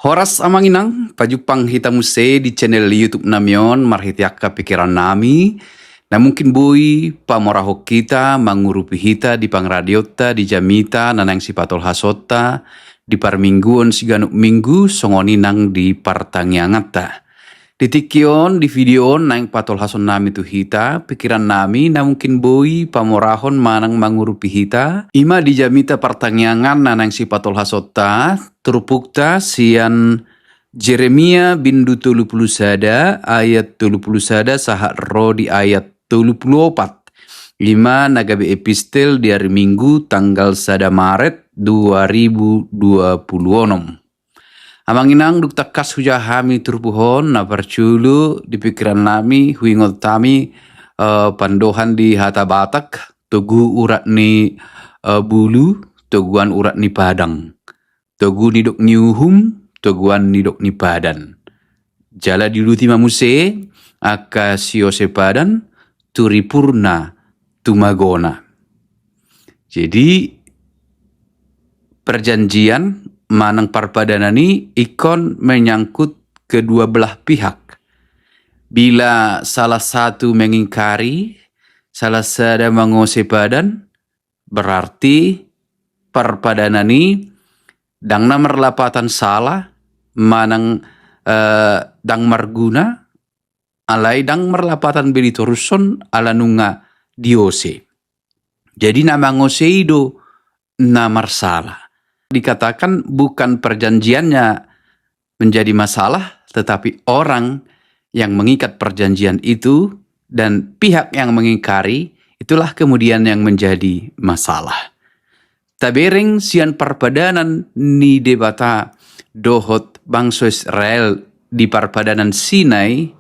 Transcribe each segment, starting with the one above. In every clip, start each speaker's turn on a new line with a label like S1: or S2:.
S1: Horas amanginang, pajupang hitamuse di channel YouTube namion marhitiaka pikiran nami. Na mungkin bui pamorahok kita mangurupi hita di pangradiota di jamita nanang si patol hasota di parmingguon siganuk minggu songoni nang di partangiangata. Ditikion di video nang patol hason nami tu hita pikiran nami na mungkin bui pamorahon manang mangurupi hita ima di jamita partangiangan nanang si patol hasota terupukta sian Jeremia bindu 30 sada ayat 30 sada sahat ro di ayat 34 lima nagabe epistel di hari Minggu tanggal 1 Maret 2026. Amanginang duk takas hujahami turpuhon na perculu di pikiran nami huingot tami pandohan di hata Batak togu urat ni bulu toguan urat ni padang togu ni dok ni uhum toguan ni dok ni padan jala diluti mamuse akasio sepadan turipurna tumagona. Jadi perjanjian manang parpadanani ikon menyangkut kedua belah pihak. Bila salah satu mengingkari, salah sada mangose padan, berarti parpadanani dang namerlapatan salah, manang dang marguna, alai dang merlapatan belitoruson ala nunga diose. Jadi nama ngoseido namar salah. Dikatakan bukan perjanjiannya menjadi masalah, tetapi orang yang mengikat perjanjian itu dan pihak yang mengingkari itulah kemudian yang menjadi masalah. Tabering sian parpadanan ni debata dohot bangsa Israel di parpadanan Sinai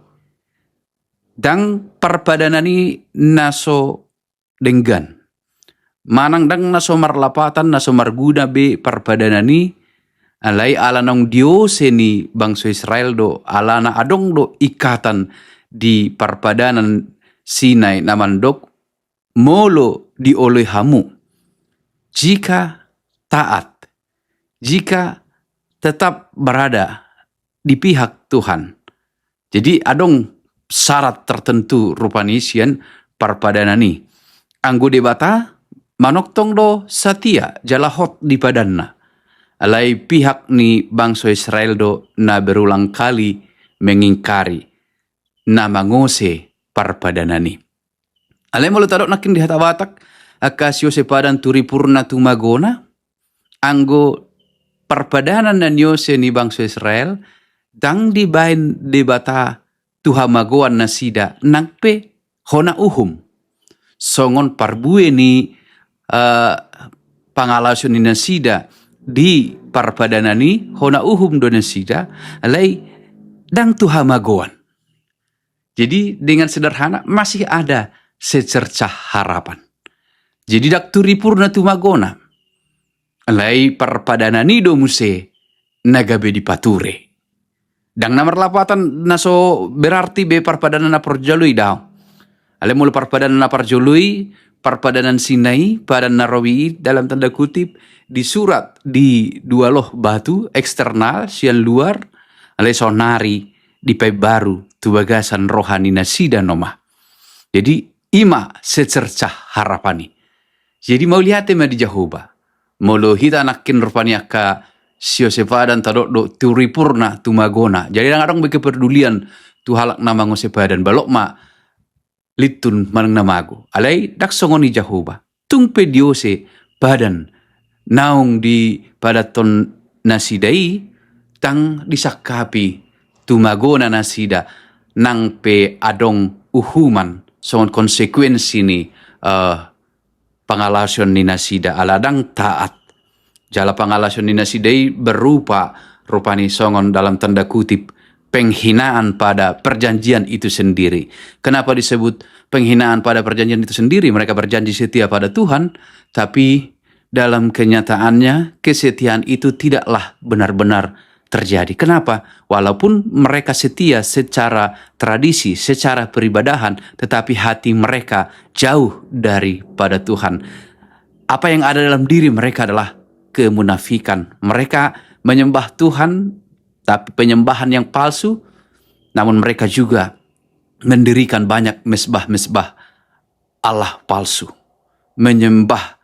S1: dang parpadanani naso denggan. Manang dang naso marlapatan naso marguna be parpadanani alai ala nong diose ni bangsa Israel do ala na adong do ikatan di parpadanan Sinai namandok molo di oleh hamu jika taat, jika tetap berada di pihak Tuhan. Jadi adong syarat tertentu rupanisian parpadanani. Anggo debata manoktong do satia jalahot di padanna. Alai pihak ni bangsa Israel do na berulang kali mengingkari na mangose parpadanani. Alai molo tadok nakin di hata Batak akasio sepadan turipurna tumagona anggo parpadanan na Yose ni bangsa Israel dang dibain debata tuhamagoan na sida nangpe hona uhum songon parbue ni pangalason ni nasida di parpadanani hona uhum do nasida alai dang tuhamagoan. Jadi dengan sederhana masih ada secercah harapan. Jadi dak turipurna tumagona alai parpadanani do muse nagabe di pature. Dang namarlapatan naso berarti be parpadanan na porjalui daw. Ale mulu parpadanan na porjalui, parpadanan Sinai, padan Narawi dalam tanda kutip disurat di dua loh batu eksternal sian luar, ale sonari di pai baru tu bagasan rohani nasida noma. Jadi ima secercah harapani. Jadi mau lihat tema di Jehovah. Molo hita nakin rupanya ka sio sepadan tadok do turipurna tumagona. Jadi adong kepedulian tu halak nama ngosepadan balok ma litun manang namago. Alai dak songoni Jehovah. Tungpe diose badan naung di padaton nasidai tang disakapi tumagona nasida nang pe adong uhuman songon konsekuensi ni pangalason ni nasida aladang taat. Jala pangalason ni nasidai berupa rupani songon dalam tanda kutip penghinaan pada perjanjian itu sendiri. Kenapa disebut penghinaan pada perjanjian itu sendiri? Mereka berjanji setia pada Tuhan, tapi dalam kenyataannya kesetiaan itu tidaklah benar-benar terjadi. Kenapa? Walaupun mereka setia secara tradisi, secara peribadahan, tetapi hati mereka jauh daripada Tuhan. Apa yang ada dalam diri mereka adalah kemunafikan. Mereka menyembah Tuhan tapi penyembahan yang palsu, namun mereka juga mendirikan banyak mesbah-mesbah Allah palsu, menyembah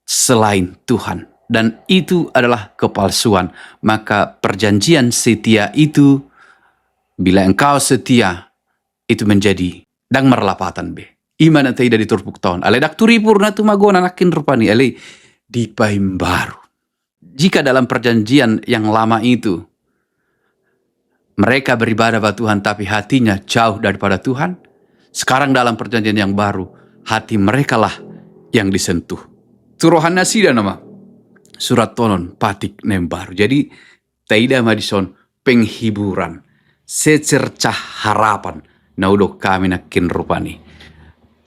S1: selain Tuhan, dan itu adalah kepalsuan. Maka perjanjian setia itu, bila engkau setia, itu menjadi dang merlapatan be. Iman yang tidak diturpuk tahun. Ale dak turi purna tu magona nakin rupani ale di paim baru. Jika dalam perjanjian yang lama itu mereka beribadah pada Tuhan tapi hatinya jauh daripada Tuhan, sekarang dalam perjanjian yang baru hati mereka lah yang disentuh. Turohan nasida nama surat tonon patik nem baru. Jadi taida madison penghiburan, secercah harapan naudok kami nakin rupani.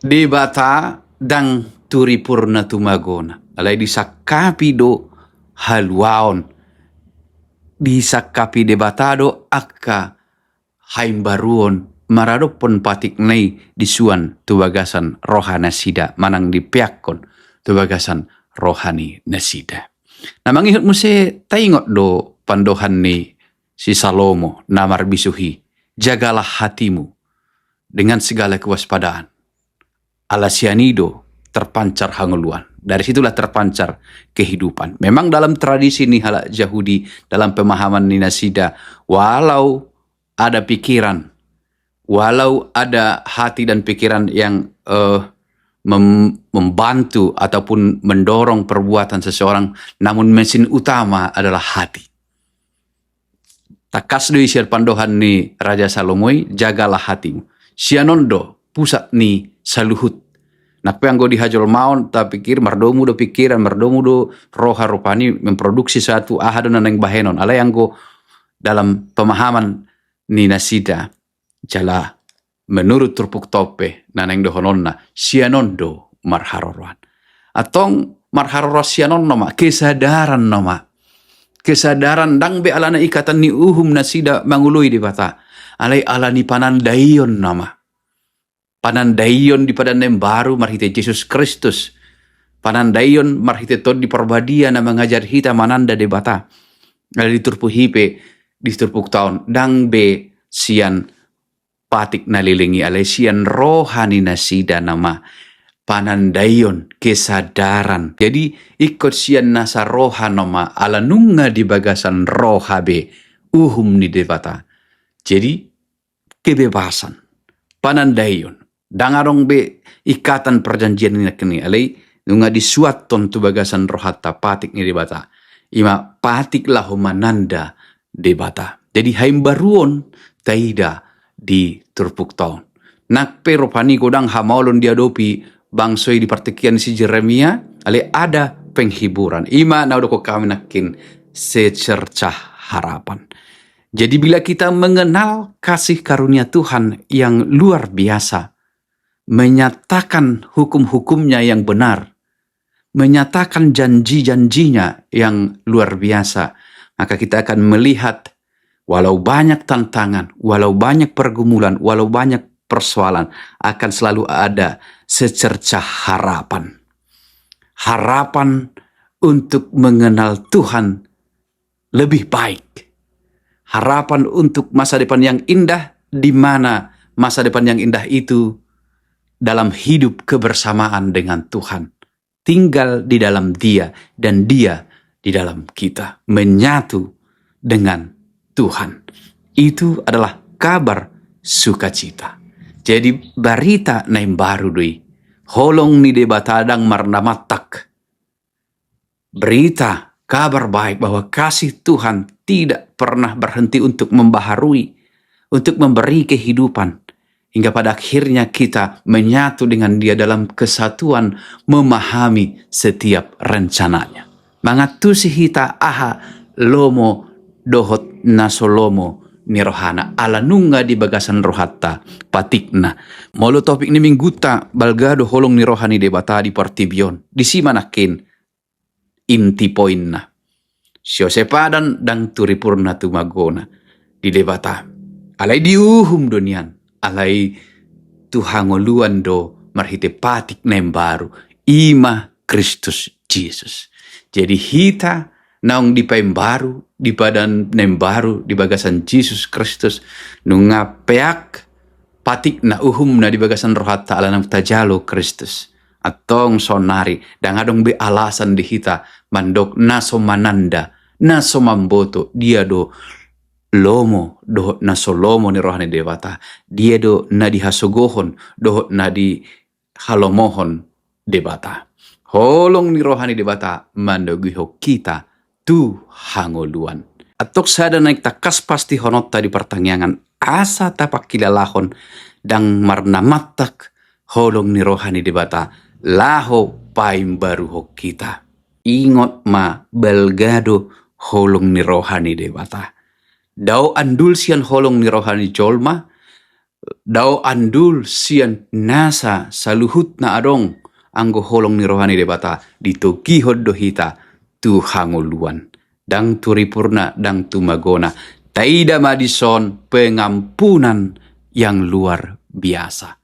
S1: Debata dang turi purna tumagona. Alai disakapi do haluaon. Disakapi debatado akka haimbaruon marado pon patik nei disuan tubagasan rohana sida manang dipiakkon tubagasan rohani nasida. Nah mangihut muse taingot do pandohan ni si Salomo namar bisuhi. Jagalah hatimu dengan segala kewaspadaan. Ala sianido terpancar hanguluan. Dari situlah terpancar kehidupan. Memang dalam tradisi Nihala Yahudi, dalam pemahaman Ninasida, walau ada pikiran, walau ada hati dan pikiran yang membantu ataupun mendorong perbuatan seseorang, namun mesin utama adalah hati. Takas doi siar pandohan ni Raja Salomoi, jagalah hatimu. Sianondo, pusat ni saluhut. Nape anggo dihajol maun tak pikir mardomu do pikiran mardomu do roha rupani memproduksi satu ahadun nang bahenon alai anggo dalam pemahaman ni nasida jala menurut turpuk tope naneng dohononna sianondo marharorwan atong marharoro sianon nama kesadaran dang be alana ikatan ni nasida mangului di bata alai alani panandaion nama panandaion di padanan baru marhite Yesus Kristus. Panandaion marhite tod di perbadia na mengajar hita mananda de bata. Ada diturpu hipe diturpuk tahun. Dang be sian patik nalilingi alai sian rohani nasida nama panandaion kesadaran. Jadi ikut sian nasa roha nama ala nunga di bagasan roha be ni de bata. Jadi kebebasan panandaion. Dangarong be ikatan perjanjian ini kini alai nunga disuaton tu bagasan rohata patik ni debata. Ima patik lah mananda debata. Jadi haimbaruon taida di turpuk tahun. Nak peropani kodang hamaulon diadopi bangsoi di partikian si Jeremia alai ada penghiburan. Ima naudoko kami nakin secercah harapan. Jadi bila kita mengenal kasih karunia Tuhan yang luar biasa, menyatakan hukum-hukumnya yang benar, menyatakan janji-janjinya yang luar biasa, maka kita akan melihat walau banyak tantangan, walau banyak pergumulan, walau banyak persoalan, akan selalu ada secercah harapan. Harapan untuk mengenal Tuhan lebih baik. Harapan untuk masa depan yang indah, di mana masa depan yang indah itu dalam hidup kebersamaan dengan Tuhan. Tinggal di dalam Dia dan Dia di dalam kita. Menyatu dengan Tuhan. Itu adalah kabar sukacita. Jadi berita naim baru doi. Holong ni debatadang marnamatak. Berita kabar baik bahwa kasih Tuhan tidak pernah berhenti untuk membaharui, untuk memberi kehidupan. Hingga pada akhirnya kita menyatu dengan Dia dalam kesatuan, memahami setiap rencananya. Mangatusi hita aha lomo dohot nasolomo nirohana ala nunga di bagasan rohata patikna. Molo topik ni mingguta balgado holong nirohani debata di partibion. Di si manakin inti poinna. Sio sepadan dang turipurna tumagona di debata. Alai diuhum dunian. Alai tuhangoluan do marhite patik nem baru ima Kristus Jesus. Jadi hita naong di baru, di badan nem baru, di bagasan Yesus Kristus, nungapeak patik na uhum na di bagasan roh ta'ala nang tajalo Kristus. Atong sonari, dan adong be alasan di hita, mandok naso mananda, naso mamboto, dia do lomo, do naso lomo ni rohani dewata, dia do na di hasogohon, do na di halomohon debata. Holong ni rohani debata, mandogiho kita, tu hangoluan. Atok sada naik takas pasti honot tadi pertanyaan asa tapak kilalahon dang marnamatak holong ni rohani debata laho paim baru ho kita. Ingot ma belgado holong ni rohani debata. Dau andul sian holong ni rohani jolma, dau andul sian nasa saluhut na adong anggo holong ni rohani debata ditogihod dohita tu hangoluan dang turipurna dang tumagona taida madison pengampunan yang luar biasa.